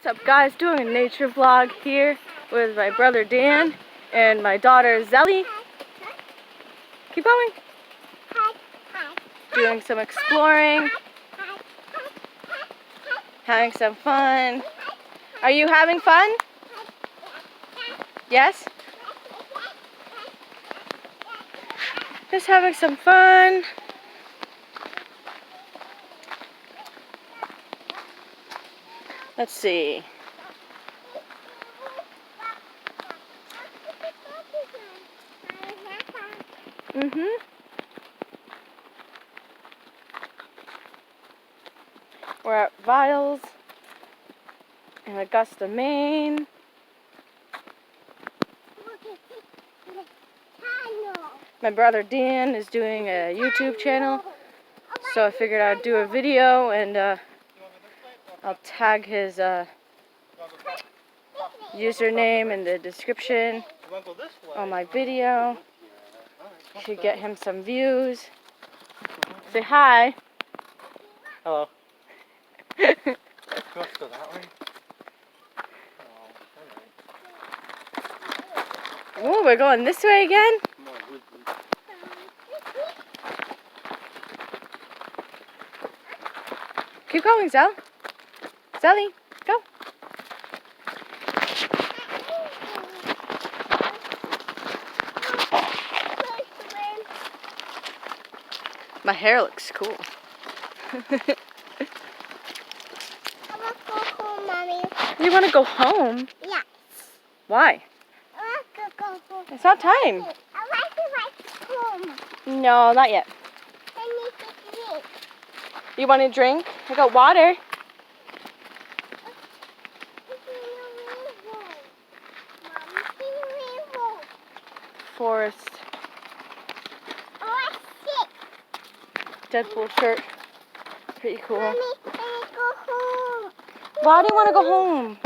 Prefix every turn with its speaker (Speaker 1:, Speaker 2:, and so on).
Speaker 1: What's up, guys? Doing a nature vlog here with my brother Dan and my daughter Zelda. Keep going. Doing some exploring. Having some fun. Are you having fun? Yes? Just having some fun. Let's see. We're at Viles in Augusta, Maine. My brother Dan is doing a YouTube channel, so I figured I'd do a video and I'll tag his username in the description on my video. Should get him some views. Say hi.
Speaker 2: Hello. You want to go that way?
Speaker 1: Oh, we're going this way again? Keep going, Zell. Zelly, go. My hair looks cool.
Speaker 3: I want to go home, Mommy.
Speaker 1: You want to go home?
Speaker 3: Yes.
Speaker 1: Why?
Speaker 3: I want to go home.
Speaker 1: It's not time.
Speaker 3: I want to go home.
Speaker 1: No, not yet.
Speaker 3: I need to drink.
Speaker 1: You want a drink? I got water. Forest.
Speaker 3: Oh, I sick.
Speaker 1: Deadpool shirt. Pretty cool.
Speaker 3: Mommy, I go home.
Speaker 1: Why do you want to go home?